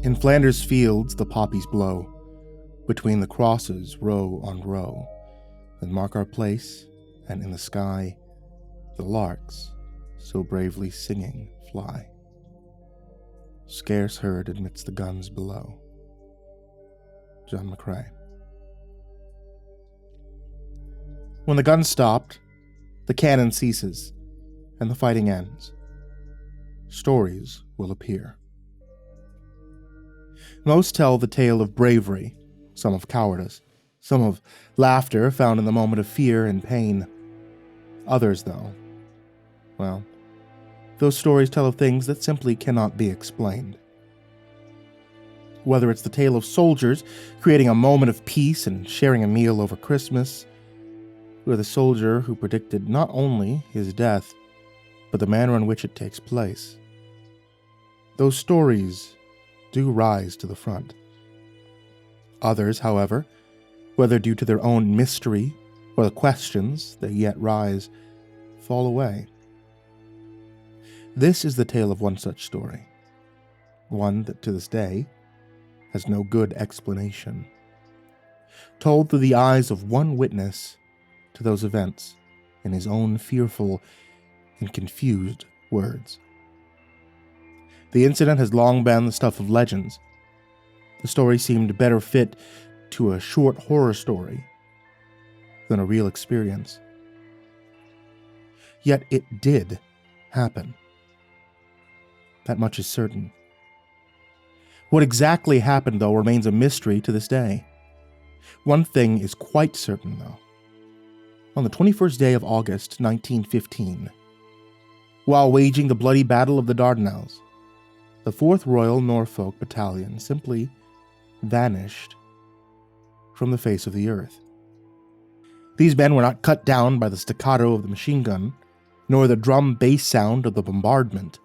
In Flanders fields the poppies blow, between the crosses row on row, that mark our place, and in the sky the larks, so bravely singing, fly, scarce heard amidst the guns below. John McCrae. When the gun stopped, the cannon ceases, and the fighting ends. Stories will appear. Most tell the tale of bravery, some of cowardice, some of laughter found in the moment of fear and pain. Others, though, well, those stories tell of things that simply cannot be explained. Whether it's the tale of soldiers creating a moment of peace and sharing a meal over Christmas, or the soldier who predicted not only his death, but the manner in which it takes place. Those stories do rise to the front. Others, however, whether due to their own mystery or the questions that yet rise, fall away. This is the tale of one such story, one that to this day has no good explanation, told through the eyes of one witness to those events in his own fearful and confused words. The incident has long been the stuff of legends. The story seemed better fit to a short horror story than a real experience. Yet it did happen. That much is certain. What exactly happened, though, remains a mystery to this day. One thing is quite certain, though. On the 21st day of August, 1915, while waging the bloody Battle of the Dardanelles, the 4th Royal Norfolk Battalion simply vanished from the face of the earth. These men were not cut down by the staccato of the machine gun, nor the drum bass sound of the bombardment.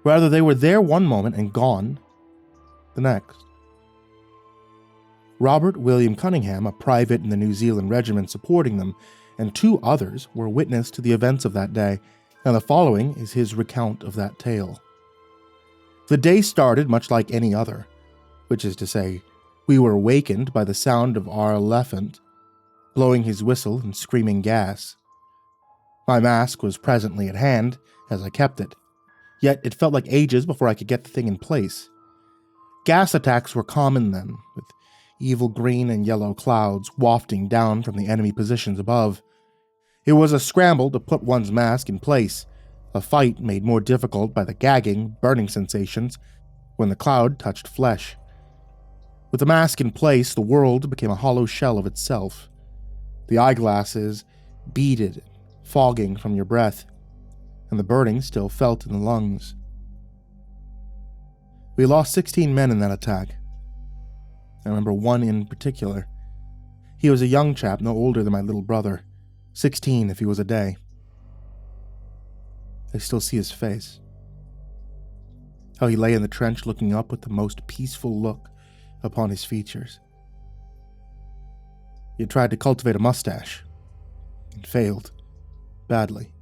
Rather, they were there one moment and gone the next. Robert William Cunningham, a private in the New Zealand regiment supporting them, and 2 others were witness to the events of that day, and the following is his recount of that tale. The day started much like any other, which is to say, we were awakened by the sound of our elephant blowing his whistle and screaming gas. My mask was presently at hand, as I kept it, yet it felt like ages before I could get the thing in place. Gas attacks were common then, with evil green and yellow clouds wafting down from the enemy positions above. It was a scramble to put one's mask in place, a fight made more difficult by the gagging, burning sensations when the cloud touched flesh. With the mask in place, the world became a hollow shell of itself. The eyeglasses beaded, fogging from your breath, and the burning still felt in the lungs. We lost 16 men in that attack. I remember one in particular. He was a young chap, no older than my little brother, 16 if he was a day. I still see his face. How he lay in the trench looking up with the most peaceful look upon his features. He had tried to cultivate a mustache, and failed, badly.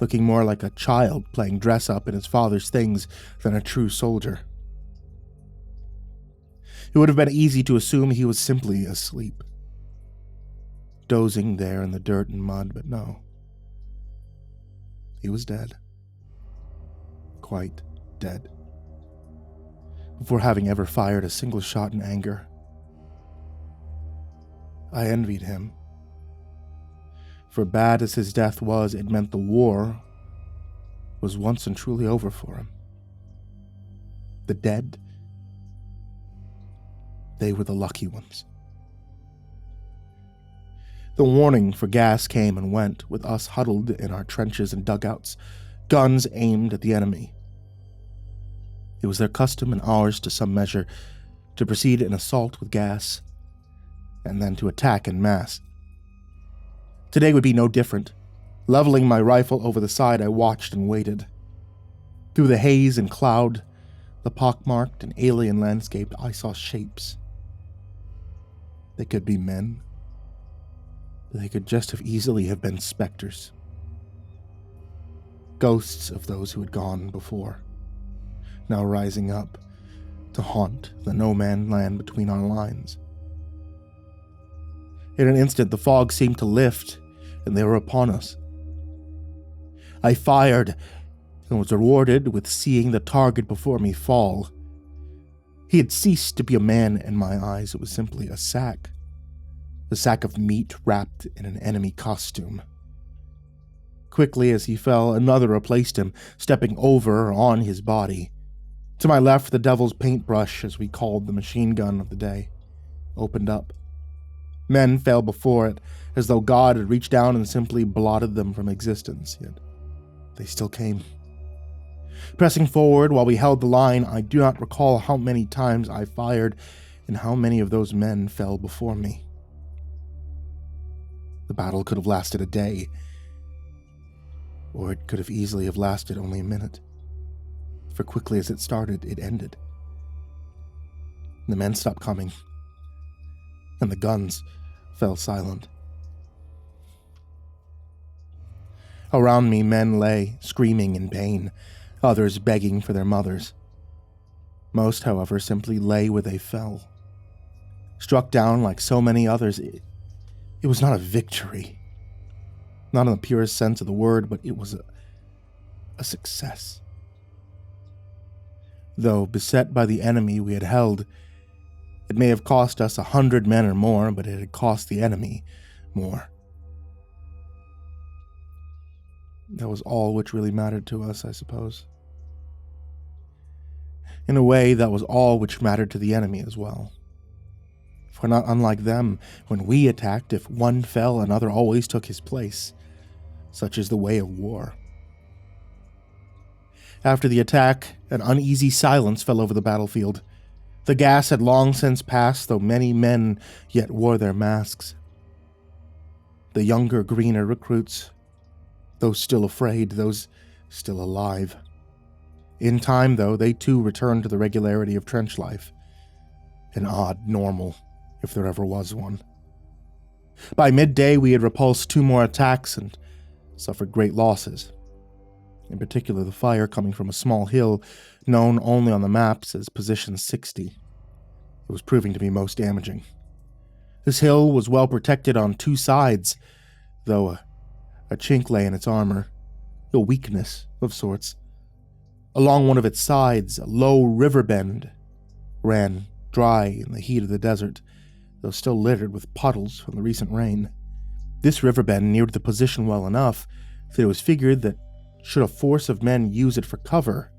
Looking more like a child playing dress-up in his father's things than a true soldier. It would have been easy to assume he was simply asleep, dozing there in the dirt and mud, but no. He was dead. Quite dead. Before having ever fired a single shot in anger. I envied him. For bad as his death was, it meant the war was once and truly over for him. The dead, they were the lucky ones. The warning for gas came and went, with us huddled in our trenches and dugouts, guns aimed at the enemy. It was their custom and ours to some measure to proceed in assault with gas, and then to attack en masse. Today would be no different. Leveling my rifle over the side, I watched and waited. Through the haze and cloud, the pockmarked and alien landscape, I saw shapes. They could be men. They could just as easily have been specters. Ghosts of those who had gone before. now rising up to haunt the no-man land between our lines. In an instant, the fog seemed to lift, and they were upon us. I fired, and was rewarded with seeing the target before me fall. He had ceased to be a man in my eyes. It was simply a sack of meat wrapped in an enemy costume. Quickly as he fell, another replaced him, stepping over on his body. To my left, the devil's paintbrush, as we called the machine gun of the day, opened up. Men fell before it, as though God had reached down and simply blotted them from existence, yet they still came. Pressing forward while we held the line, I do not recall how many times I fired and how many of those men fell before me. The battle could have lasted a day, or it could have easily have lasted only a minute. For quickly as it started, it ended. The men stopped coming, and the guns fell silent. Around me, men lay, screaming in pain, others begging for their mothers. Most, however, simply lay where they fell. Struck down like so many others, it was not a victory. Not in the purest sense of the word, but it was a success. Though beset by the enemy we had held, it may have cost us 100 men or more, but it had cost the enemy more. That was all which really mattered to us, I suppose. In a way, that was all which mattered to the enemy as well. For not unlike them, when we attacked, if one fell, another always took his place. Such is the way of war. After the attack, an uneasy silence fell over the battlefield. The gas had long since passed, though many men yet wore their masks. The younger, greener recruits, those still afraid, those still alive. In time, though, they too returned to the regularity of trench life. An odd normal, if there ever was one. By midday, we had repulsed 2 more attacks and suffered great losses. In particular, the fire coming from a small hill known only on the maps as Position 60. It was proving to be most damaging. This hill was well protected on 2 sides, though a chink lay in its armor, a weakness of sorts. Along one of its sides, a low river bend ran dry in the heat of the desert, though still littered with puddles from the recent rain. This river bend neared the position well enough that it was figured that should a force of men use it for cover,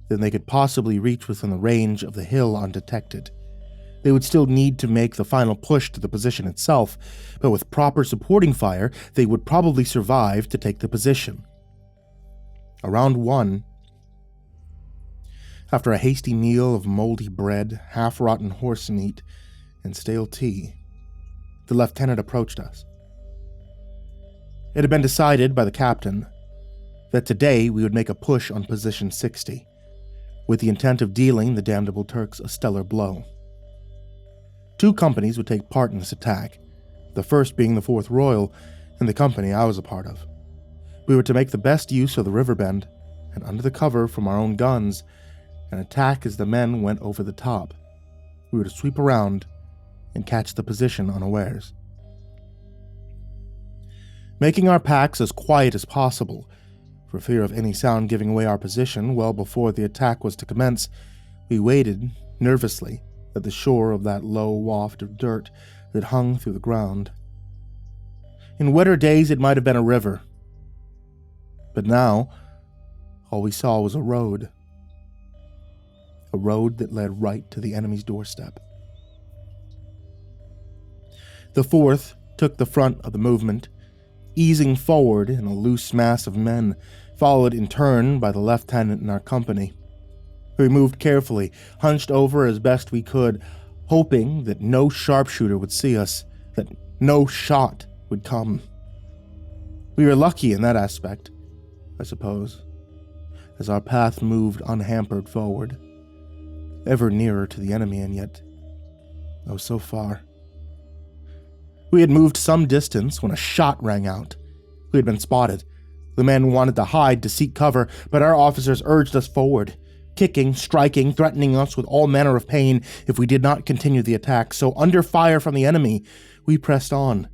then they could possibly reach within the range of the hill undetected. They would still need to make the final push to the position itself, but with proper supporting fire, they would probably survive to take the position. Around 1, after a hasty meal of moldy bread, half-rotten horse meat, and stale tea, the lieutenant approached us. It had been decided by the captain that today we would make a push on Position 60, with the intent of dealing the damnable Turks a stellar blow. 2 companies would take part in this attack, the first being the 4th Royal, and the company I was a part of. We were to make the best use of the river bend, and under the cover from our own guns, and attack as the men went over the top. We were to sweep around and catch the position unawares. Making our packs as quiet as possible, for fear of any sound giving away our position well before the attack was to commence, we waited, nervously, at the shore of that low waft of dirt that hung through the ground. In wetter days it might have been a river, but now all we saw was a road that led right to the enemy's doorstep. The 4th took the front of the movement, easing forward in a loose mass of men, followed in turn by the lieutenant in our company. We moved carefully, hunched over as best we could, hoping that no sharpshooter would see us, that no shot would come. We were lucky in that aspect, I suppose, as our path moved unhampered forward, ever nearer to the enemy, and yet, oh, so far. We had moved some distance when a shot rang out. We had been spotted. The men wanted to hide to seek cover, but our officers urged us forward. kicking, striking, threatening us with all manner of pain if we did not continue the attack. So under fire from the enemy, we pressed on.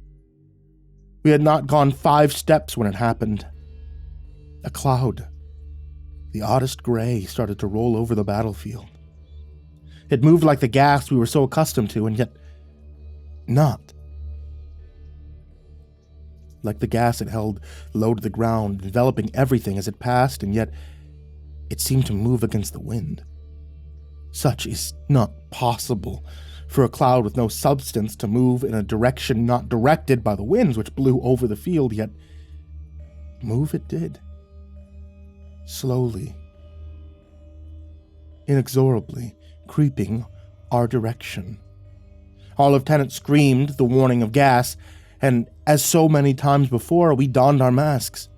We had not gone 5 steps when it happened. A cloud, the oddest gray, started to roll over the battlefield. It moved like the gas we were so accustomed to, and yet not. Like the gas it held low to the ground, enveloping everything as it passed, and yet it seemed to move against the wind. Such is not possible for a cloud with no substance to move in a direction not directed by the winds which blew over the field, yet move it did. Slowly, inexorably, creeping our direction. Our lieutenant screamed the warning of gas, and as so many times before, we donned our masks.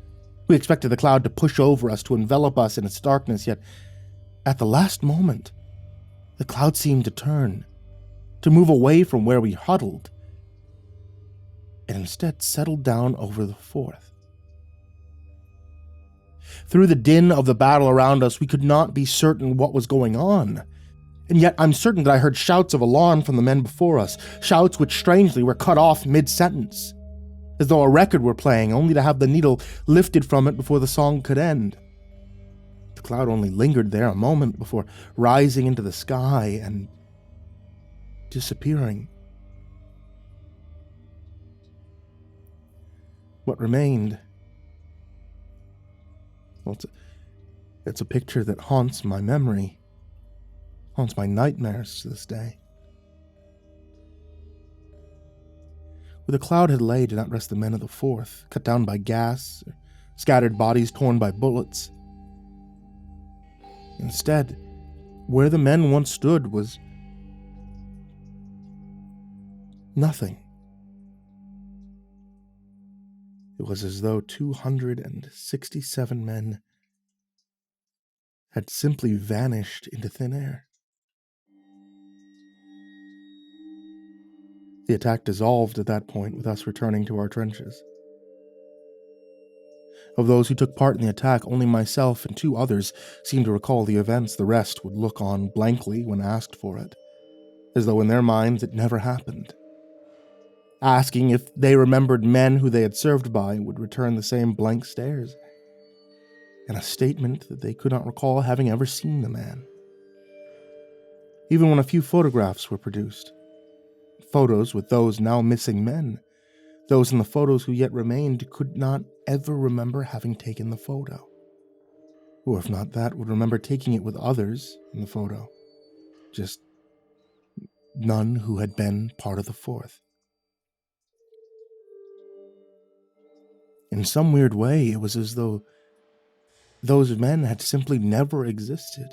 We expected the cloud to push over us, to envelop us in its darkness, yet at the last moment, the cloud seemed to turn, to move away from where we huddled, and instead settled down over the 4th. Through the din of the battle around us, we could not be certain what was going on. And yet I'm certain that I heard shouts of alarm from the men before us, shouts which strangely were cut off mid-sentence, as though a record were playing, only to have the needle lifted from it before the song could end. The cloud only lingered there a moment before rising into the sky and disappearing. What remained? Well, it's a picture that haunts my memory, haunts my nightmares to this day. Where the cloud had lay did not rest the men of the 4th, cut down by gas, or scattered bodies torn by bullets. Instead, where the men once stood was nothing. It was as though 267 men had simply vanished into thin air. The attack dissolved at that point, with us returning to our trenches. Of those who took part in the attack, only myself and 2 others seemed to recall the events. The rest would look on blankly when asked for it, as though in their minds it never happened. Asking if they remembered men who they had served by would return the same blank stares, and a statement that they could not recall having ever seen the man. Even when a few photographs were produced, photos with those now missing men, those in the photos who yet remained could not ever remember having taken the photo. Or if not that, would remember taking it with others in the photo. Just none who had been part of the 4th. In some weird way, it was as though those men had simply never existed.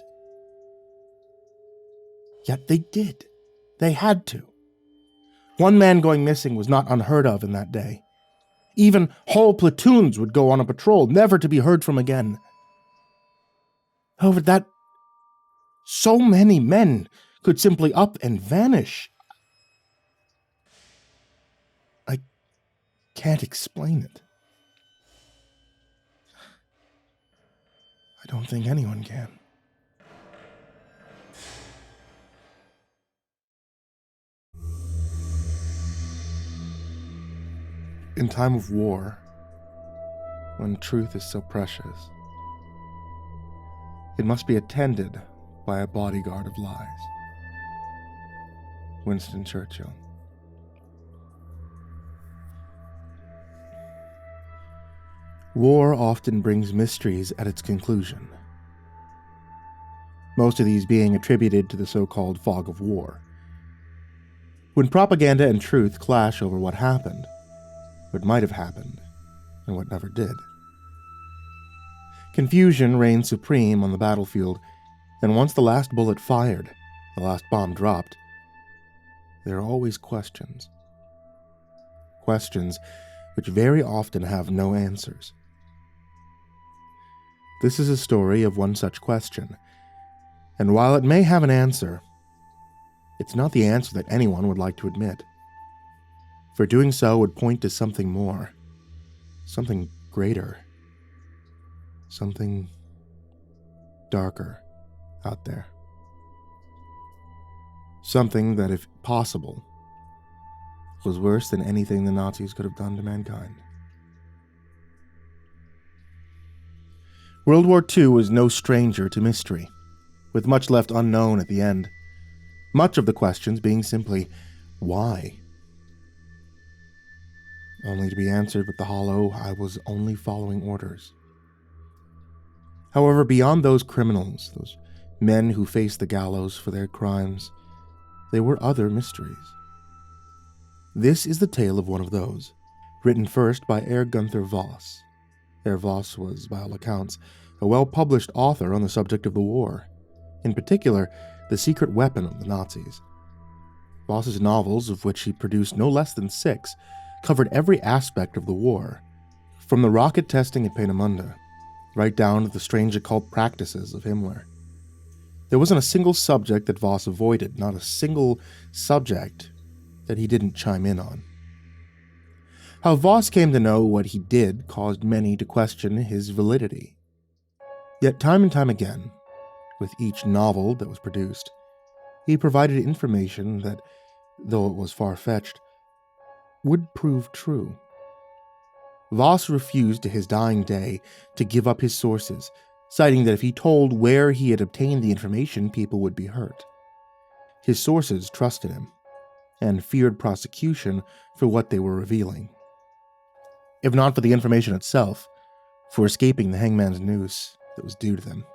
Yet they did. They had to. One man going missing was not unheard of in that day. Even whole platoons would go on a patrol, never to be heard from again. However, that so many men could simply up and vanish, I can't explain it. I don't think anyone can. In time of war, when truth is so precious, it must be attended by a bodyguard of lies. Winston Churchill. War often brings mysteries at its conclusion, most of these being attributed to the so-called fog of war. When propaganda and truth clash over what happened, what might have happened, and what never did. Confusion reigns supreme on the battlefield, and once the last bullet fired, the last bomb dropped, there are always questions. Questions which very often have no answers. This is a story of one such question, and while it may have an answer, it's not the answer that anyone would like to admit. For doing so would point to something more, something greater, something darker out there. Something that, if possible, was worse than anything the Nazis could have done to mankind. World War II was no stranger to mystery, with much left unknown at the end. Much of the questions being simply, why? Only to be answered with the hollow, I was only following orders. However, beyond those criminals, those men who faced the gallows for their crimes, there were other mysteries. This is the tale of one of those, written first by Herr Gunther Voss. Herr Voss was, by all accounts, a well-published author on the subject of the war, in particular, the secret weapon of the Nazis. Voss's novels, of which he produced no less than 6, covered every aspect of the war, from the rocket testing at Peenemünde, right down to the strange occult practices of Himmler. There wasn't a single subject that Voss avoided, not a single subject that he didn't chime in on. How Voss came to know what he did caused many to question his validity. Yet time and time again, with each novel that was produced, he provided information that, though it was far-fetched, would prove true. Voss refused to his dying day to give up his sources, citing that if he told where he had obtained the information, people would be hurt. His sources trusted him, and feared prosecution for what they were revealing. If not for the information itself, for escaping the hangman's noose that was due to them.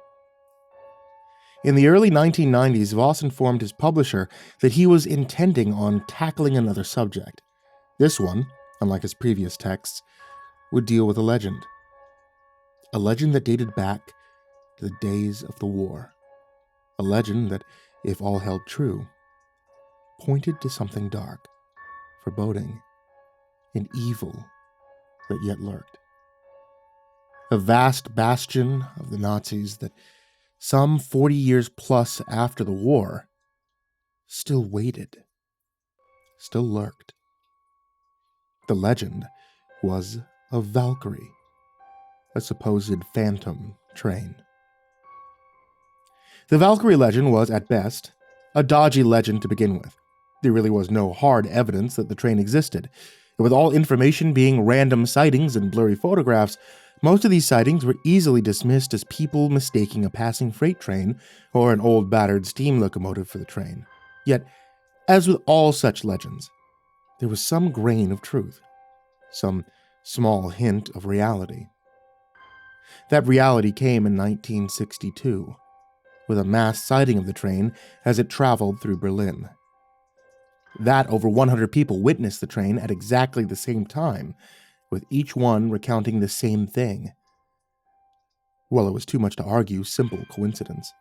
In the early 1990s, Voss informed his publisher that he was intending on tackling another subject. This one, unlike his previous texts, would deal with a legend. A legend that dated back to the days of the war. A legend that, if all held true, pointed to something dark, foreboding, and evil that yet lurked. A vast bastion of the Nazis that, some 40 years plus after the war, still waited, still lurked. The legend was of Valkyrie, a supposed phantom train. The Valkyrie legend was, at best, a dodgy legend to begin with. There really was no hard evidence that the train existed, and with all information being random sightings and blurry photographs, most of these sightings were easily dismissed as people mistaking a passing freight train or an old battered steam locomotive for the train. Yet, as with all such legends, there was some grain of truth, some small hint of reality. That reality came in 1962, with a mass sighting of the train as it traveled through Berlin. That over 100 people witnessed the train at exactly the same time, with each one recounting the same thing. Well, it was too much to argue simple coincidence.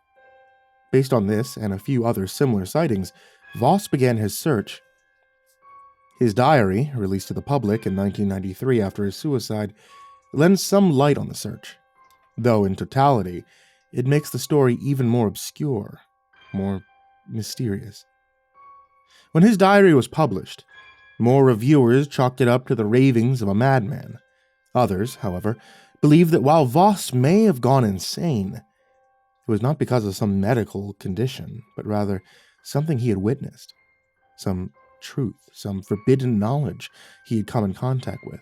Based on this and a few other similar sightings, Voss began his search. His diary, released to the public in 1993 after his suicide, lends some light on the search, though in totality, it makes the story even more obscure, more mysterious. When his diary was published, more reviewers chalked it up to the ravings of a madman. Others, however, believed that while Voss may have gone insane, it was not because of some medical condition, but rather something he had witnessed, some truth, some forbidden knowledge he had come in contact with.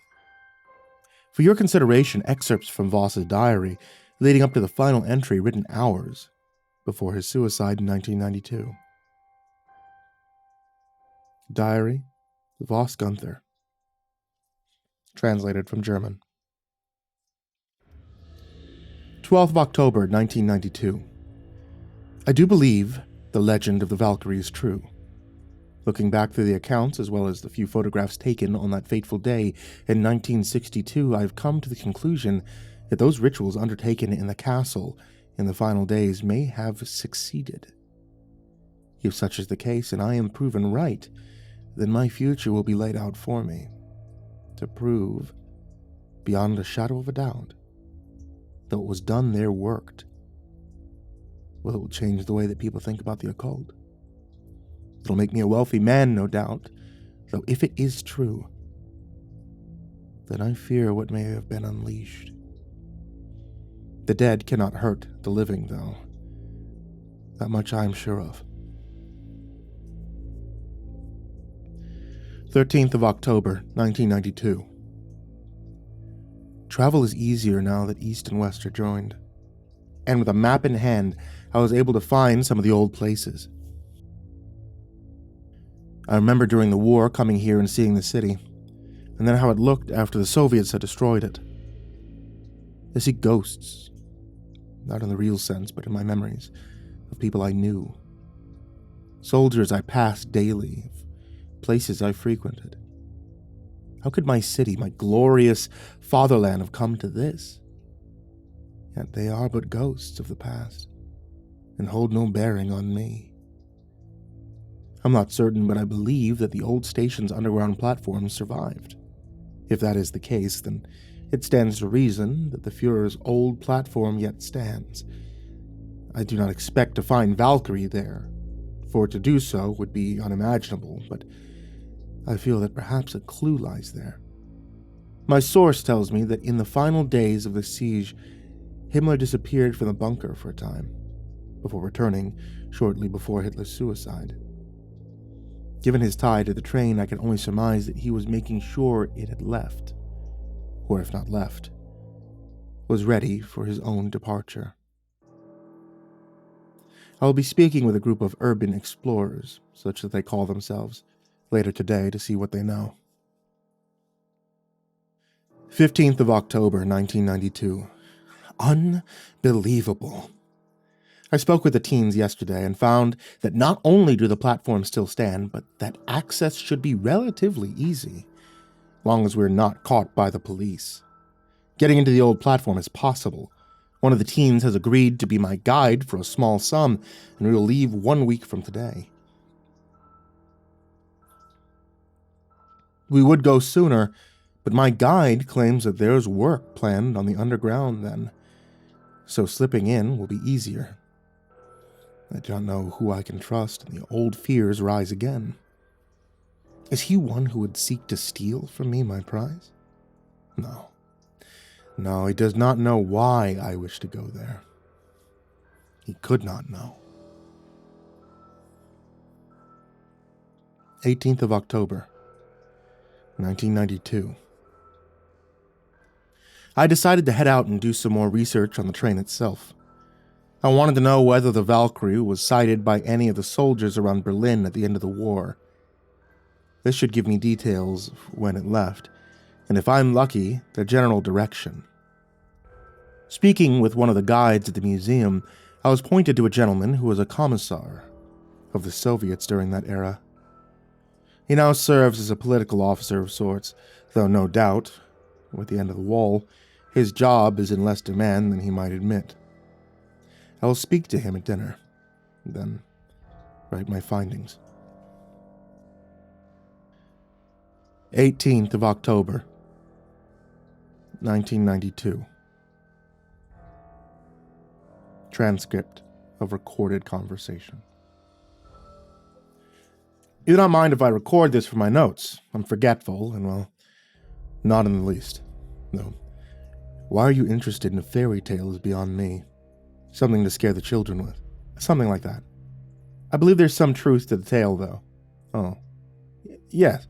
For your consideration, excerpts from Voss's diary leading up to the final entry written hours before his suicide in 1992. Diary, Voss Gunther. Translated from German. 12th of October, 1992. I do believe the legend of the Valkyrie is true. Looking back through the accounts, as well as the few photographs taken on that fateful day in 1962, I have come to the conclusion that those rituals undertaken in the castle in the final days may have succeeded. If such is the case, and I am proven right, then my future will be laid out for me, to prove, beyond a shadow of a doubt, that what was done there worked. Well, it will change the way that people think about the occult. It'll make me a wealthy man, no doubt, though if it is true, then I fear what may have been unleashed. The dead cannot hurt the living, though. That much I am sure of. 13th of October, 1992. Travel is easier now that East and West are joined. And with a map in hand, I was able to find some of the old places. I remember during the war coming here and seeing the city, and then how it looked after the Soviets had destroyed it. I see ghosts, not in the real sense, but in my memories, of people I knew. Soldiers I passed daily, places I frequented. How could my city, my glorious fatherland, have come to this? Yet they are but ghosts of the past, and hold no bearing on me. I'm not certain, but I believe that the old station's underground platform survived. If that is the case, then it stands to reason that the Führer's old platform yet stands. I do not expect to find Valkyrie there, for to do so would be unimaginable, but I feel that perhaps a clue lies there. My source tells me that in the final days of the siege, Himmler disappeared from the bunker for a time, before returning shortly before Hitler's suicide. Given his tie to the train, I can only surmise that he was making sure it had left, or if not left, was ready for his own departure. I will be speaking with a group of urban explorers, such that they call themselves, later today to see what they know. 15th of October, 1992. Unbelievable. I spoke with the teens yesterday and found that not only do the platforms still stand, but that access should be relatively easy, long as we're not caught by the police. Getting into the old platform is possible. One of the teens has agreed to be my guide for a small sum, and we will leave 1 week from today. We would go sooner, but my guide claims that there's work planned on the underground then, so slipping in will be easier. I do not know who I can trust, and the old fears rise again. Is he one who would seek to steal from me my prize? No. No, he does not know why I wish to go there. He could not know. 18th of October, 1992. I decided to head out and do some more research on the train itself. I wanted to know whether the Valkyrie was sighted by any of the soldiers around Berlin at the end of the war. This should give me details of when it left, and if I'm lucky, the general direction. Speaking with one of the guides at the museum, I was pointed to a gentleman who was a commissar of the Soviets during that era. He now serves as a political officer of sorts, though no doubt, with the end of the wall, his job is in less demand than he might admit. I will speak to him at dinner, then write my findings. 18th of October, 1992. Transcript of recorded conversation. You do not mind if I record this for my notes. I'm forgetful, and well, not in the least. No. Why are you interested in fairy tales beyond me? Something to scare the children with. Something like that. I believe there's some truth to the tale, though. Oh. Yes.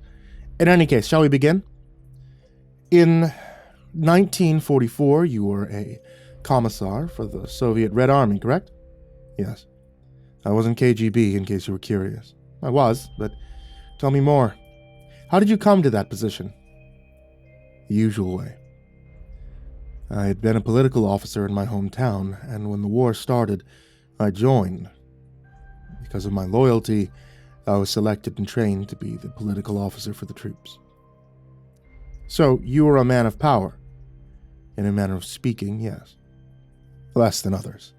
In any case, shall we begin? In 1944, you were a commissar for the Soviet Red Army, correct? Yes. I was in KGB, in case you were curious. I was, but tell me more. How did you come to that position? The usual way. I had been a political officer in my hometown, and when the war started, I joined. Because of my loyalty, I was selected and trained to be the political officer for the troops. So, you were a man of power. In a manner of speaking, yes. Less than others,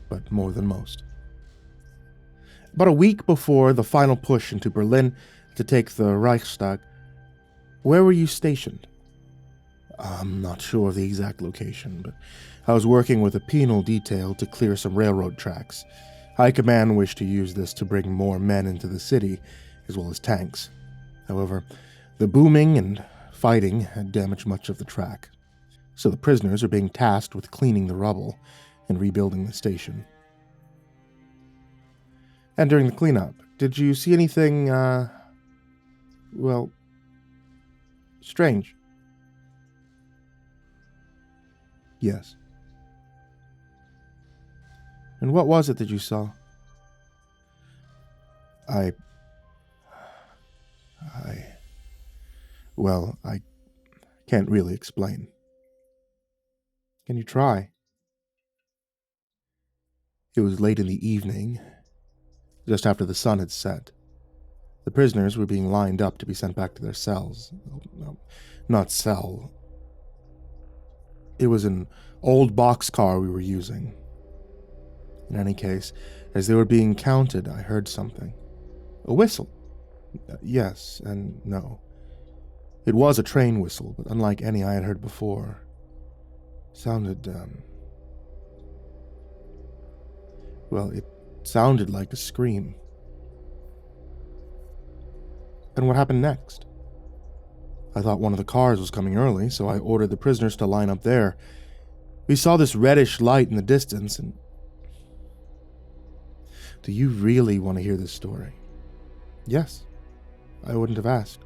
but more than most. About a week before the final push into Berlin to take the Reichstag, where were you stationed? I'm not sure of the exact location, but I was working with a penal detail to clear some railroad tracks. High Command wished to use this to bring more men into the city, as well as tanks. However, the booming and fighting had damaged much of the track, so the prisoners are being tasked with cleaning the rubble and rebuilding the station. And during the cleanup, did you see anything, strange? Yes. And what was it that you saw? I can't really explain. Can you try? It was late in the evening, just after the sun had set. The prisoners were being lined up to be sent back to their cells. No, not cell. It was an old boxcar we were using. In any case, as they were being counted, I heard something. A whistle. Yes and no. It was a train whistle, but unlike any I had heard before. Sounded, it sounded like a scream. And what happened next? I thought one of the cars was coming early, so I ordered the prisoners to line up there. We saw this reddish light in the distance, and... Do you really want to hear this story? Yes. I wouldn't have asked.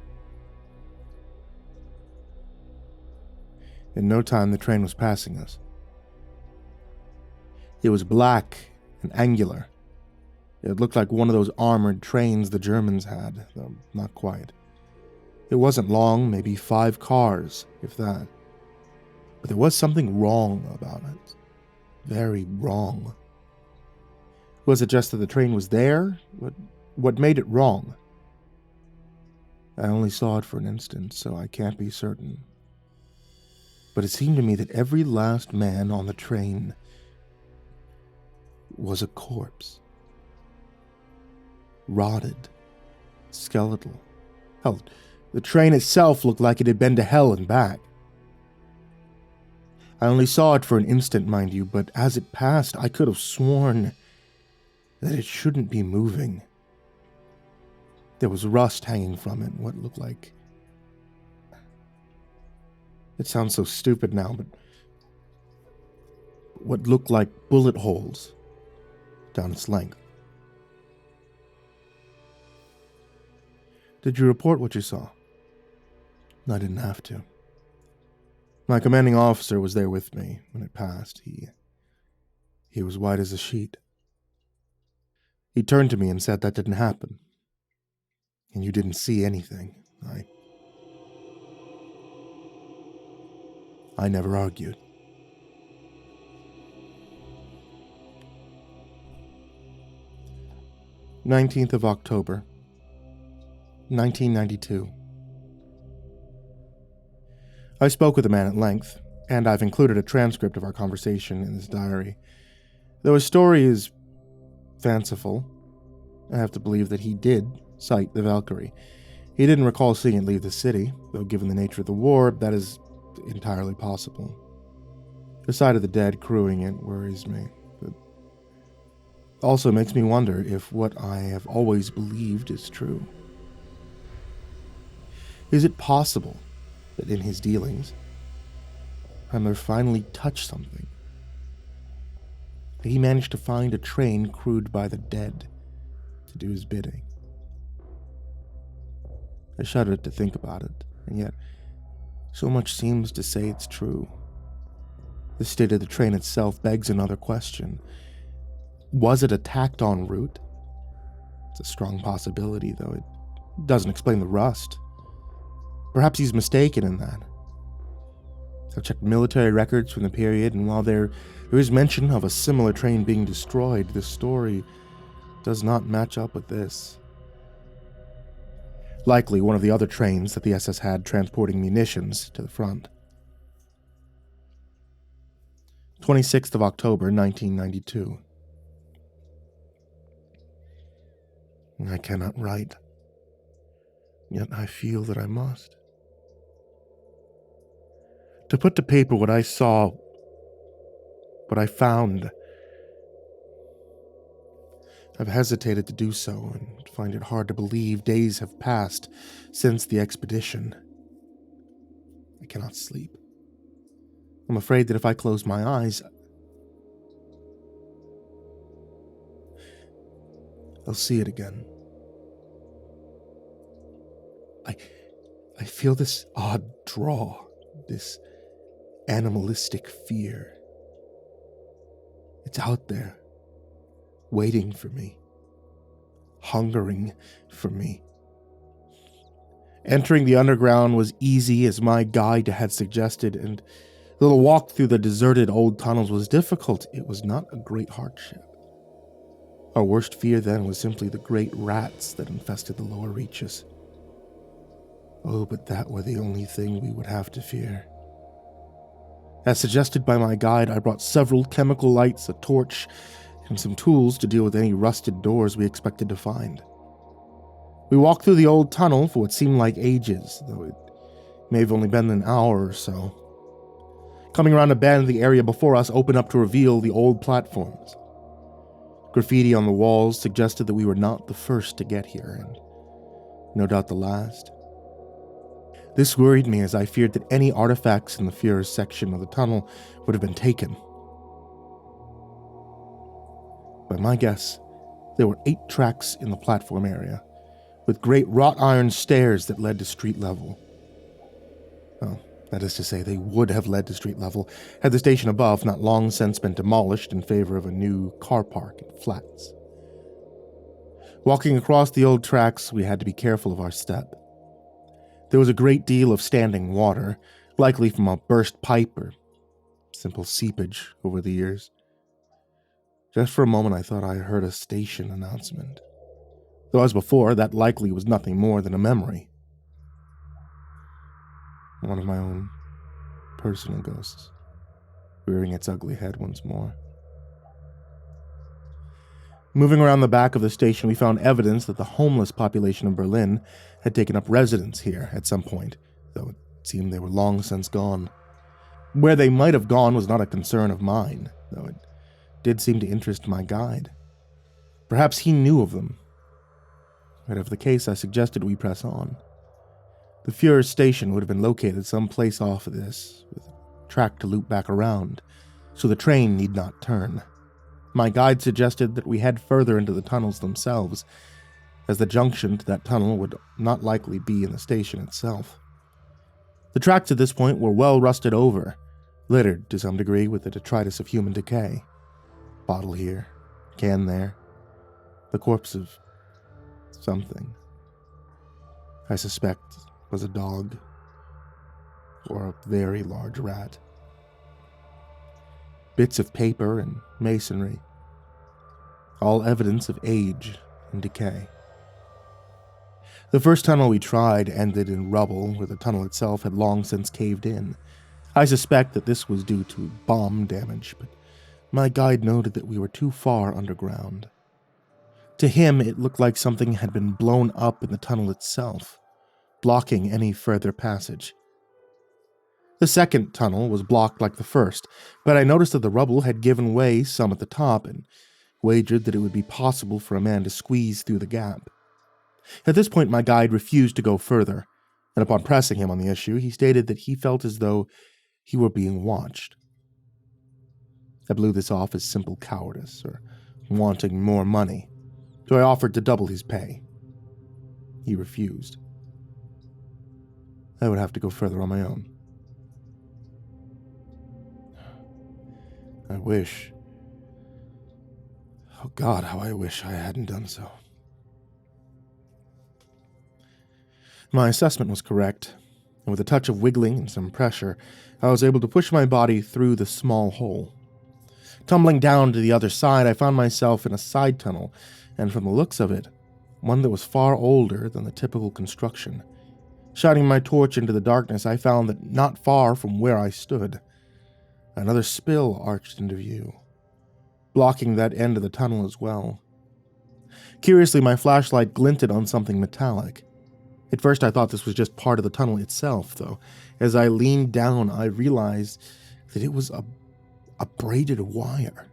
In no time, the train was passing us. It was black and angular. It looked like one of those armored trains the Germans had, though not quite. It wasn't long, maybe 5 cars, if that. But there was something wrong about it. Very wrong. Was it just that the train was there? What made it wrong? I only saw it for an instant, so I can't be certain. But it seemed to me that every last man on the train was a corpse. Rotted. Skeletal. Hell, the train itself looked like it had been to hell and back. I only saw it for an instant, mind you, but as it passed, I could have sworn that it shouldn't be moving. There was rust hanging from it, what looked like... It sounds so stupid now, but... what looked like bullet holes down its length. Did you report what you saw? I didn't have to. My commanding officer was there with me when it passed. He was white as a sheet. He turned to me and said that didn't happen. And you didn't see anything. I never argued. "19th of October, 1992. I spoke with the man at length, and I've included a transcript of our conversation in this diary. Though his story is fanciful, I have to believe that he did sight the Valkyrie. He didn't recall seeing it leave the city, though given the nature of the war, that is entirely possible. The sight of the dead crewing it worries me, but also makes me wonder if what I have always believed is true. Is it possible that in his dealings, Himmler finally touched something? That he managed to find a train crewed by the dead to do his bidding? I shudder to think about it, and yet so much seems to say it's true. The state of the train itself begs another question. Was it a tacked-on route? It's a strong possibility, though it doesn't explain the rust. Perhaps he's mistaken in that. I've checked military records from the period, and while there is mention of a similar train being destroyed, this story does not match up with this. Likely one of the other trains that the SS had transporting munitions to the front. 26th of October, 1992. I cannot write, yet I feel that I must. To put to paper what I saw, what I found. I've hesitated to do so and find it hard to believe days have passed since the expedition. I cannot sleep. I'm afraid that if I close my eyes, I'll see it again. I feel this odd draw, this animalistic fear. It's out there, waiting for me, hungering for me. Entering the underground was easy as my guide had suggested, and the little walk through the deserted old tunnels was difficult. It was not a great hardship. Our worst fear then was simply the great rats that infested the lower reaches. Oh, but that were the only thing we would have to fear. As suggested by my guide, I brought several chemical lights, a torch, and some tools to deal with any rusted doors we expected to find. We walked through the old tunnel for what seemed like ages, though it may have only been an hour or so. Coming around a bend, the area before us opened up to reveal the old platforms. Graffiti on the walls suggested that we were not the first to get here, and no doubt the last. This worried me as I feared that any artifacts in the Führer's section of the tunnel would have been taken. By my guess, there were 8 tracks in the platform area, with great wrought iron stairs that led to street level. Well, that is to say, they would have led to street level had the station above not long since been demolished in favor of a new car park and flats. Walking across the old tracks, we had to be careful of our step. There was a great deal of standing water, likely from a burst pipe or simple seepage over the years. Just for a moment I thought I heard a station announcement, though as before, that likely was nothing more than a memory. One of my own personal ghosts, rearing its ugly head once more. Moving around the back of the station, we found evidence that the homeless population of Berlin had taken up residence here at some point, though it seemed they were long since gone. Where they might have gone was not a concern of mine, though it did seem to interest my guide. Perhaps he knew of them. Whatever the case, I suggested we press on. The Führer's station would have been located someplace off of this, with a track to loop back around, so the train need not turn. My guide suggested that we head further into the tunnels themselves, as the junction to that tunnel would not likely be in the station itself. The tracks at this point were well rusted over, littered to some degree with the detritus of human decay. Bottle here, can there, the corpse of something. I suspect was a dog or a very large rat. Bits of paper and masonry, all evidence of age and decay. The first tunnel we tried ended in rubble where the tunnel itself had long since caved in. I suspect that this was due to bomb damage, but my guide noted that we were too far underground. To him, it looked like something had been blown up in the tunnel itself, blocking any further passage. The second tunnel was blocked like the first, but I noticed that the rubble had given way some at the top and wagered that it would be possible for a man to squeeze through the gap. At this point, my guide refused to go further, and upon pressing him on the issue, he stated that he felt as though he were being watched. I blew this off as simple cowardice, or wanting more money, so I offered to double his pay. He refused. I would have to go further on my own. I wish. Oh God, how I wish I hadn't done so. My assessment was correct, and with a touch of wiggling and some pressure, I was able to push my body through the small hole. Tumbling down to the other side, I found myself in a side tunnel, and from the looks of it, one that was far older than the typical construction. Shining my torch into the darkness, I found that not far from where I stood, another spill arched into view, blocking that end of the tunnel as well. Curiously, my flashlight glinted on something metallic. At first I thought this was just part of the tunnel itself, though. As I leaned down, I realized that it was a braided wire,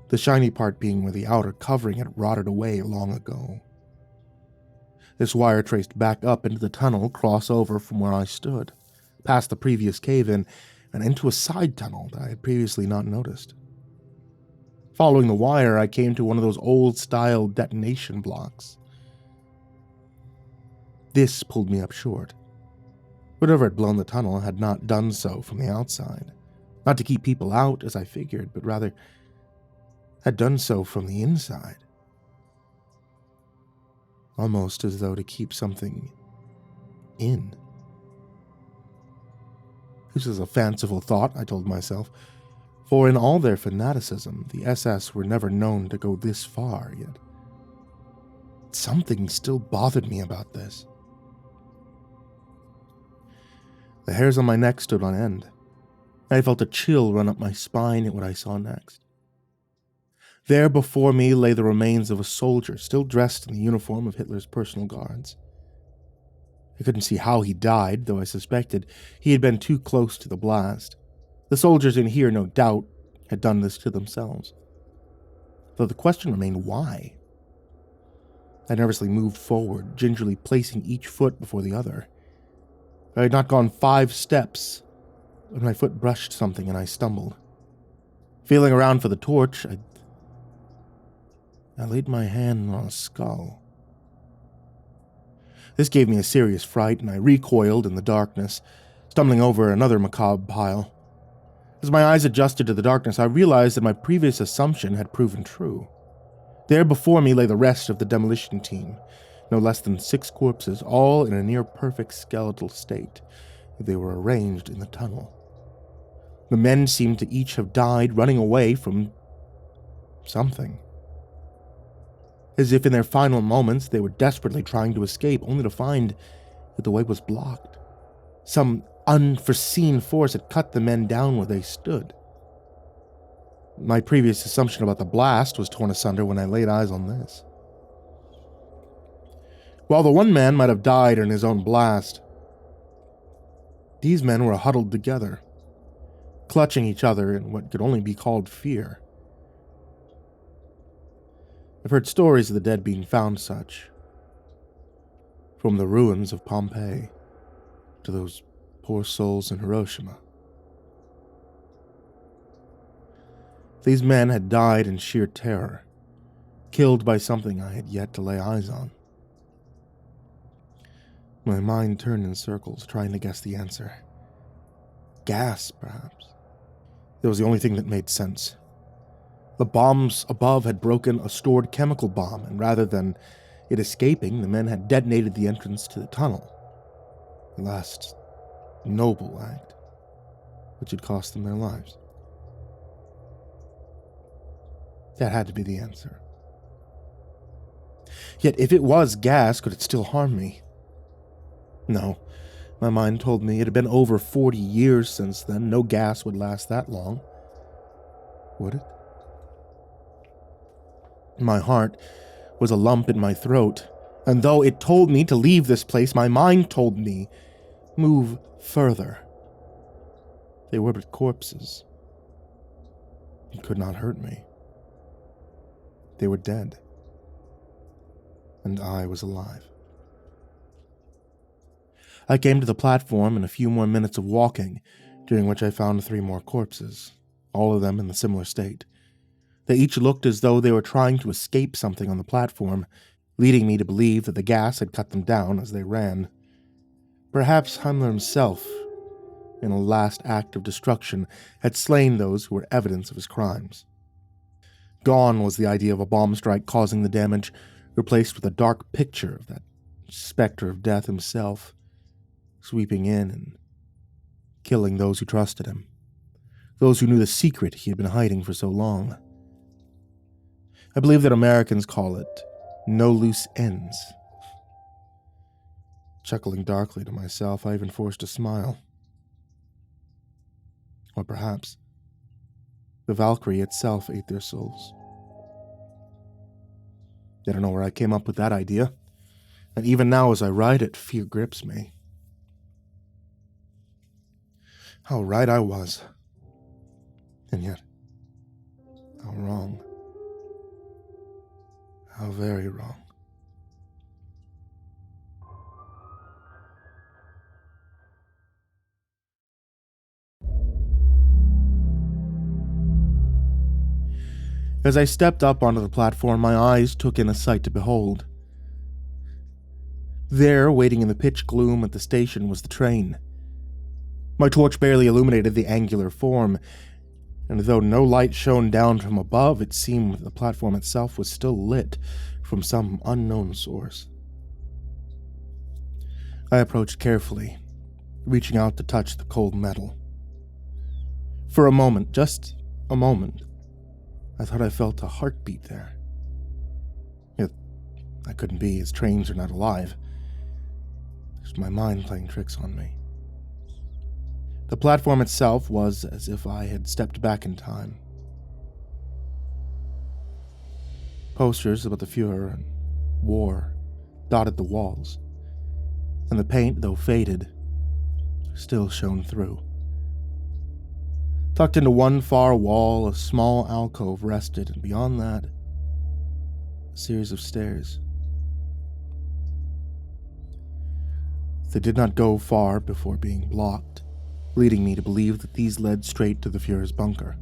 the shiny part being where the outer covering had rotted away long ago. This wire traced back up into the tunnel, cross over from where I stood, past the previous cave-in, and into a side tunnel that I had previously not noticed. Following the wire, I came to one of those old-style detonation blocks. This pulled me up short. Whatever had blown the tunnel had not done so from the outside. Not to keep people out, as I figured, but rather had done so from the inside. Almost as though to keep something in. This is a fanciful thought, I told myself, for in all their fanaticism, the SS were never known to go this far yet. Something still bothered me about this. The hairs on my neck stood on end. I felt a chill run up my spine at what I saw next. There before me lay the remains of a soldier, still dressed in the uniform of Hitler's personal guards. I couldn't see how he died, though I suspected he had been too close to the blast. The soldiers in here, no doubt, had done this to themselves. Though the question remained why. I nervously moved forward, gingerly placing each foot before the other. I had not gone 5 steps when my foot brushed something and I stumbled. Feeling around for the torch, I laid my hand on a skull. This gave me a serious fright, and I recoiled in the darkness, stumbling over another macabre pile. As my eyes adjusted to the darkness, I realized that my previous assumption had proven true. There before me lay the rest of the demolition team, no less than 6 corpses, all in a near-perfect skeletal state. They were arranged in the tunnel. The men seemed to each have died running away from something. As if in their final moments they were desperately trying to escape, only to find that the way was blocked. Some unforeseen force had cut the men down where they stood. My previous assumption about the blast was torn asunder when I laid eyes on this. While the one man might have died in his own blast, these men were huddled together, clutching each other in what could only be called fear. I've heard stories of the dead being found such. From the ruins of Pompeii to those poor souls in Hiroshima. These men had died in sheer terror, killed by something I had yet to lay eyes on. My mind turned in circles, trying to guess the answer. Gas, perhaps. That was the only thing that made sense. The bombs above had broken a stored chemical bomb, and rather than it escaping, the men had detonated the entrance to the tunnel. The last noble act, which had cost them their lives. That had to be the answer. Yet if it was gas, could it still harm me? No, my mind told me it had been over 40 years since then. No gas would last that long. Would it? My heart was a lump in my throat, and though it told me to leave this place, my mind told me, move further. They were but corpses. It could not hurt me. They were dead, and I was alive. I came to the platform and a few more minutes of walking, during which I found 3 more corpses, all of them in a similar state. They each looked as though they were trying to escape something on the platform, leading me to believe that the gas had cut them down as they ran. Perhaps Himmler himself, in a last act of destruction, had slain those who were evidence of his crimes. Gone was the idea of a bomb strike causing the damage, replaced with a dark picture of that specter of death himself, sweeping in and killing those who trusted him, those who knew the secret he had been hiding for so long. I believe that Americans call it no loose ends. Chuckling darkly to myself, I even forced a smile. Or perhaps the Valkyrie itself ate their souls. I don't know where I came up with that idea, and even now as I write it, fear grips me. How right I was, and yet how wrong. How very wrong. As I stepped up onto the platform, my eyes took in a sight to behold. There, waiting in the pitch gloom at the station, was the train. My torch barely illuminated the angular form, and though no light shone down from above, it seemed the platform itself was still lit from some unknown source. I approached carefully, reaching out to touch the cold metal. For a moment, just a moment, I thought I felt a heartbeat there. Yet, that couldn't be, as trains are not alive. Just my mind playing tricks on me. The platform itself was as if I had stepped back in time. Posters about the Fuhrer and war dotted the walls, and the paint, though faded, still shone through. Tucked into one far wall, a small alcove rested, and beyond that, a series of stairs. They did not go far before being blocked, leading me to believe that these led straight to the Fuhrer's bunker.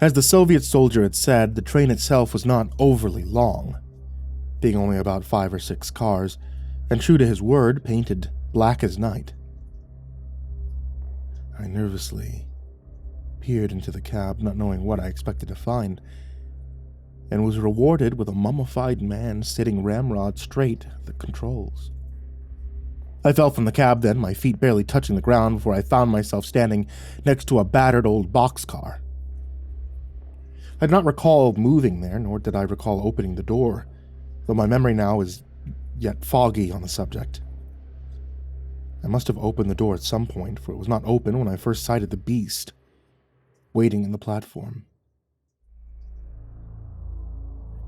As the Soviet soldier had said, the train itself was not overly long, being only about 5 or 6 cars, and true to his word, painted black as night. I nervously peered into the cab, not knowing what I expected to find, and was rewarded with a mummified man sitting ramrod straight at the controls. I fell from the cab then, my feet barely touching the ground, before I found myself standing next to a battered old boxcar. I did not recall moving there, nor did I recall opening the door, though my memory now is yet foggy on the subject. I must have opened the door at some point, for it was not open when I first sighted the beast, waiting in the platform.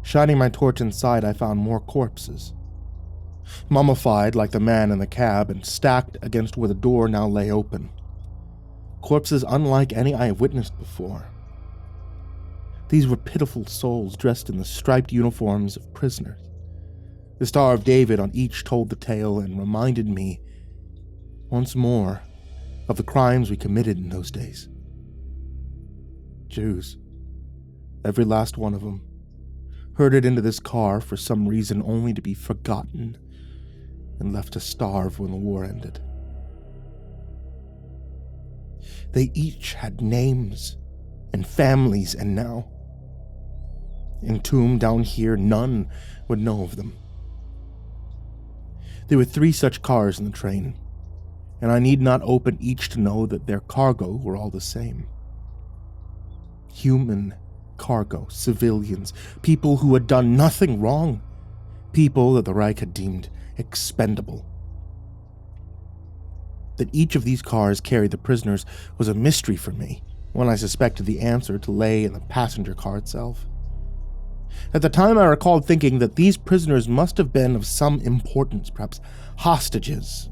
Shining my torch inside, I found more corpses, mummified like the man in the cab and stacked against where the door now lay open. Corpses unlike any I have witnessed before. These were pitiful souls dressed in the striped uniforms of prisoners. The Star of David on each told the tale and reminded me, once more, of the crimes we committed in those days. Jews, every last one of them, herded into this car for some reason only to be forgotten and left to starve when the war ended. They each had names and families, and now, entombed down here, none would know of them. There were 3 such cars in the train, and I need not open each to know that their cargo were all the same. Human cargo, civilians, people who had done nothing wrong, people that the Reich had deemed expendable. That each of these cars carried the prisoners was a mystery for me, when I suspected the answer to lay in the passenger car itself. At the time, I recalled thinking that these prisoners must have been of some importance, perhaps hostages,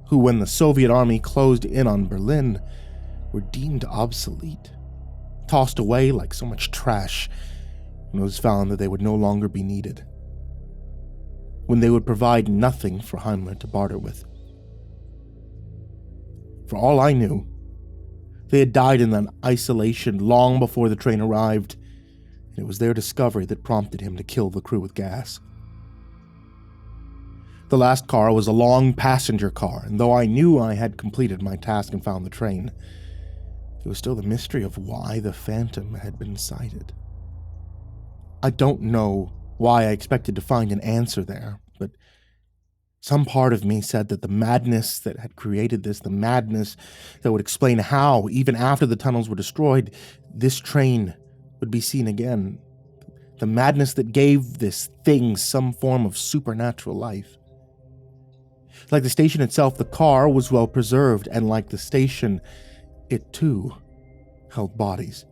who, when the Soviet army closed in on Berlin, were deemed obsolete, tossed away like so much trash, when it was found that they would no longer be needed, when they would provide nothing for Himmler to barter with. For all I knew, they had died in that isolation long before the train arrived, and it was their discovery that prompted him to kill the crew with gas. The last car was a long passenger car, and though I knew I had completed my task and found the train, there was still the mystery of why the Phantom had been sighted. I don't know why I expected to find an answer there, but some part of me said that the madness that had created this, the madness that would explain how, even after the tunnels were destroyed, this train would be seen again. The madness that gave this thing some form of supernatural life. Like the station itself, the car was well preserved, and like the station, it too held bodies.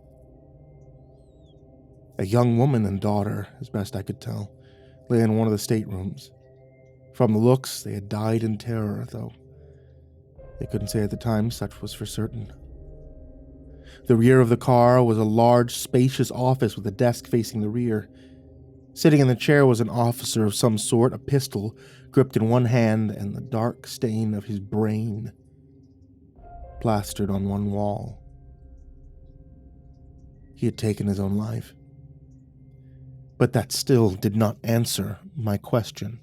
A young woman and daughter, as best I could tell, lay in one of the staterooms. From the looks, they had died in terror, though they couldn't say at the time such was for certain. The rear of the car was a large, spacious office with a desk facing the rear. Sitting in the chair was an officer of some sort, a pistol gripped in one hand, and the dark stain of his brain plastered on one wall. he had taken his own life. But that still did not answer my question.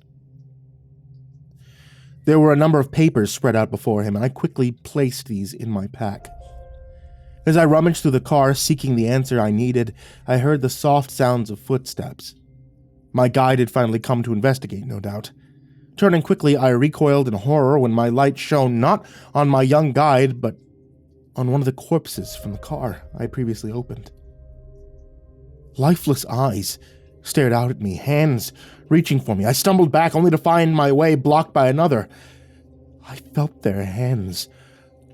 There were a number of papers spread out before him, and I quickly placed these in my pack. As I rummaged through the car seeking the answer I needed, I heard the soft sounds of footsteps. My guide had finally come to investigate, no doubt. Turning quickly, I recoiled in horror when my light shone not on my young guide, but on one of the corpses from the car I had previously opened. Lifeless eyes stared out at me, hands reaching for me. I stumbled back only to find my way blocked by another. I felt their hands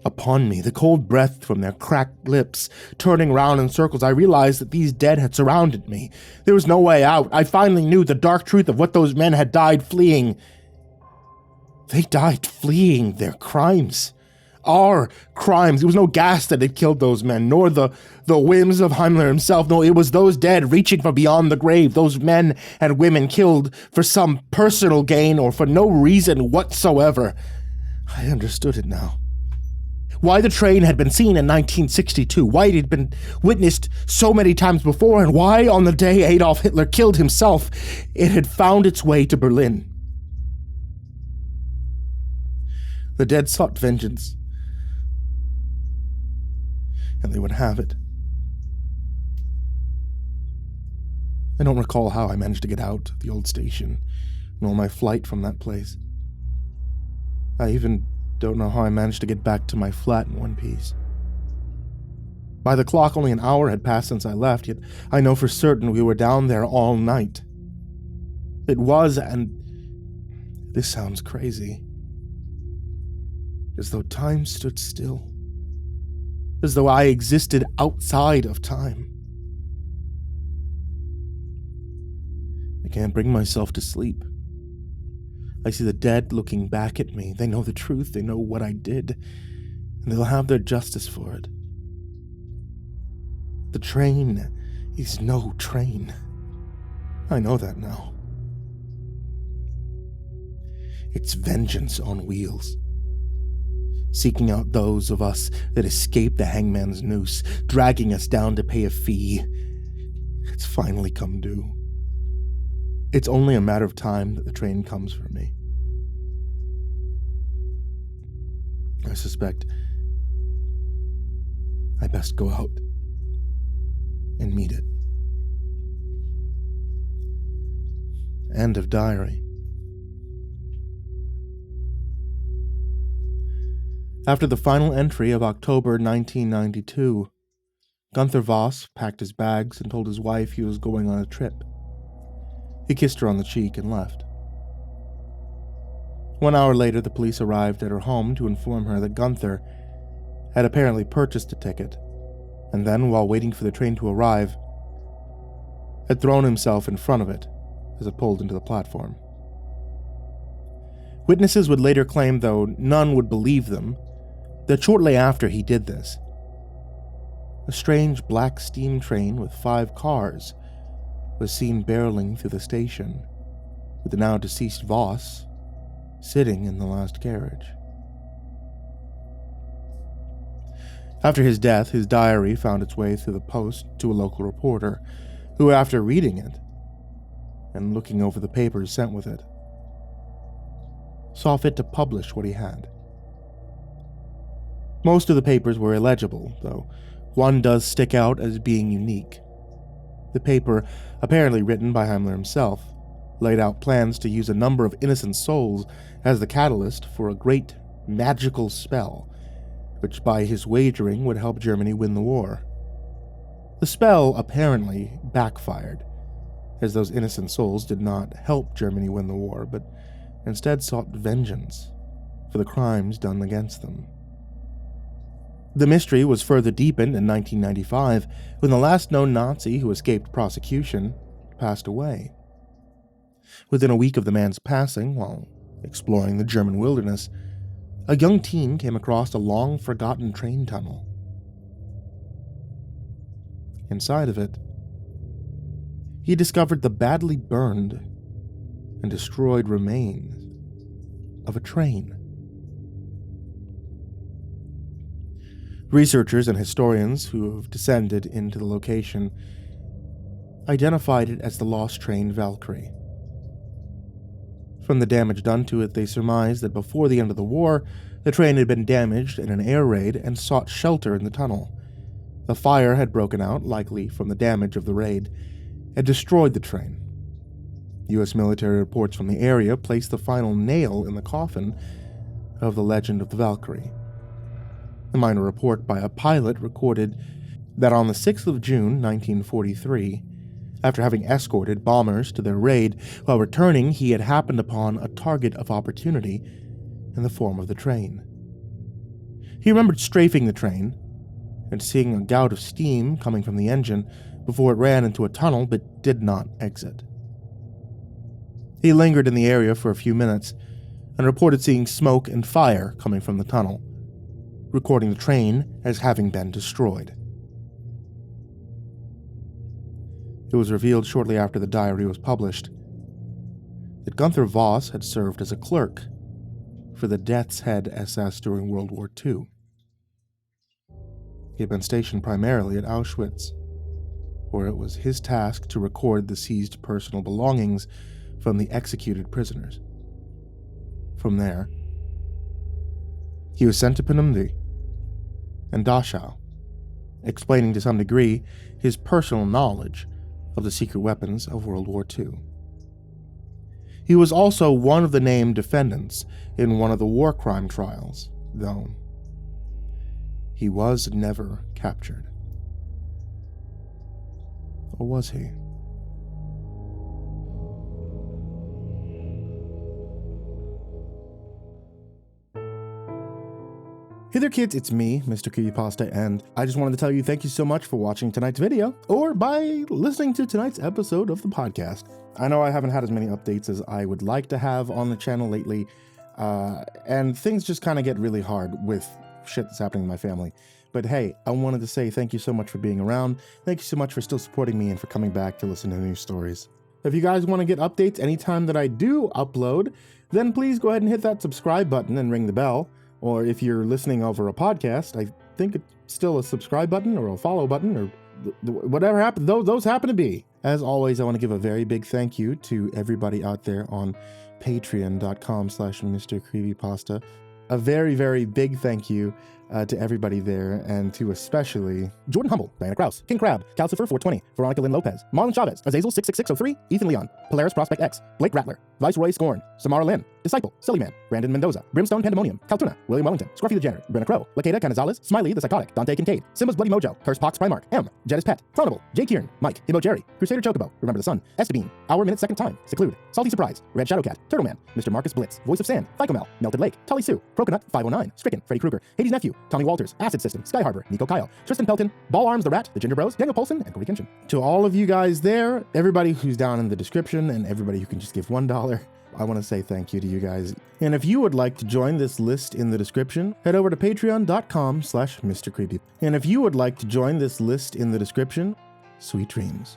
upon me, the cold breath from their cracked lips. Turning round in circles, I realized that these dead had surrounded me. There was no way out. I finally knew the dark truth of what those men had died fleeing. They died fleeing their crimes. Our crimes. It was no gas that had killed those men, nor the whims of Himmler himself. No, it was those dead reaching from beyond the grave, those men and women killed for some personal gain or for no reason whatsoever. I understood it now. Why the train had been seen in 1962, why it had been witnessed so many times before, and why on the day Adolf Hitler killed himself, it had found its way to Berlin. The dead sought vengeance, and they would have it. I don't recall how I managed to get out of the old station, nor my flight from that place. I even don't know how I managed to get back to my flat in one piece. By the clock, only an hour had passed since I left, yet I know for certain we were down there all night. It was, and this sounds crazy, as though time stood still, as though I existed outside of time. I can't bring myself to sleep. I see the dead looking back at me. They know the truth, they know what I did, and they'll have their justice for it. The train is no train. I know that now. It's vengeance on wheels, seeking out those of us that escaped the hangman's noose, dragging us down to pay a fee. It's finally come due. It's only a matter of time that the train comes for me. I suspect I best go out and meet it. End of diary. After the final entry of October 1992, Gunther Voss packed his bags and told his wife he was going on a trip. He kissed her on the cheek and left. 1 hour later, the police arrived at her home to inform her that Gunther had apparently purchased a ticket, and then, while waiting for the train to arrive, had thrown himself in front of it as it pulled into the platform. Witnesses would later claim, though none would believe them, that shortly after he did this, a strange black steam train with 5 cars was seen barreling through the station, with the now deceased Voss sitting in the last carriage. After his death, his diary found its way through the post to a local reporter, who, after reading it and looking over the papers sent with it, saw fit to publish what he had. Most of the papers were illegible, though one does stick out as being unique. The paper, apparently written by Himmler himself, laid out plans to use a number of innocent souls as the catalyst for a great magical spell, which by his wagering would help Germany win the war. The spell apparently backfired, as those innocent souls did not help Germany win the war, but instead sought vengeance for the crimes done against them. The mystery was further deepened in 1995 when the last known Nazi who escaped prosecution passed away. Within a week of the man's passing, while exploring the German wilderness, a young teen came across a long-forgotten train tunnel. Inside of it, he discovered the badly burned and destroyed remains of a train. Researchers and historians who have descended into the location identified it as the lost train Valkyrie. From the damage done to it, they surmised that before the end of the war, the train had been damaged in an air raid and sought shelter in the tunnel. The fire had broken out, likely from the damage of the raid, and destroyed the train. U.S. military reports from the area placed the final nail in the coffin of the legend of the Valkyrie. A minor report by a pilot recorded that on the 6th of June, 1943, after having escorted bombers to their raid, while returning, he had happened upon a target of opportunity in the form of the train. He remembered strafing the train and seeing a gout of steam coming from the engine before it ran into a tunnel but did not exit. He lingered in the area for a few minutes and reported seeing smoke and fire coming from the tunnel, recording the train as having been destroyed. It was revealed shortly after the diary was published that Gunther Voss had served as a clerk for the Death's Head SS during World War II. He had been stationed primarily at Auschwitz, where it was his task to record the seized personal belongings from the executed prisoners. From there, he was sent to Peenemünde and Dachau, explaining to some degree his personal knowledge of the secret weapons of World War II. He was also one of the named defendants in one of the war crime trials, though he was never captured. Or was he? Hey there kids, it's me, MrCreepyPasta, and I just wanted to tell you thank you so much for watching tonight's video, or by listening to tonight's episode of the podcast. I know I haven't had as many updates as I would like to have on the channel lately, and things just kind of get really hard with shit that's happening in my family. But hey, I wanted to say thank you so much for being around, thank you so much for still supporting me and for coming back to listen to new stories. If you guys want to get updates anytime that I do upload, then please go ahead and hit that subscribe button and ring the bell. Or if you're listening over a podcast, I think it's still a subscribe button or a follow button or whatever happens. Those happen to be. As always, I want to give a very big thank you to everybody out there on patreon.com/MrCreepyPasta. A very, very big thank you to everybody there, and to especially Jordan Humble, Diana Kraus, King Crab, Calcifer420, Veronica Lynn Lopez, Marlon Chavez, Azazel66603, Ethan Leon, Polaris Prospect X, Blake Rattler, Viceroy Scorn, Samara Lynn, Disciple, SullyMan, Brandon Mendoza, BrimstonePandemonium, Caltuna, William Wellington, Scruffy the Janitor, Brenna Crow, LaQueda, Canizales, Smiley the Psychotic, Dante Kinkade, SimbasBloodyMojo, CursepoxPrimarch, M, Jedda's Pet, Clonable, J Kearns, Mike, himbojerry, CrusaderChocobo, Remember the Sun, Estebean, Hour Minute Second Time, Seclude, Salty Surprise, Red Shadowcat, Turtleman, Mr. Marcus Blitz, Voice of Sand, Thicomel, Melted Lake, Tully Sue, Croconut 509, Stricken, Freddy Krueger, Hades Nephew, Tommy Walters, Acid System, Sky Harbor, Nico Kyle, Tristan Pelkin, Ball Arms the Rat, The Ginger Bros, Daniel Polson, and Corey Kinchin. To all of you guys there, everybody who's down in the description, and everybody who can just give $1, I want to say thank you to you guys. And if you would like to join this list in the description, head over to patreon.com/MrCreepy. And if you would like to join this list in the description, sweet dreams.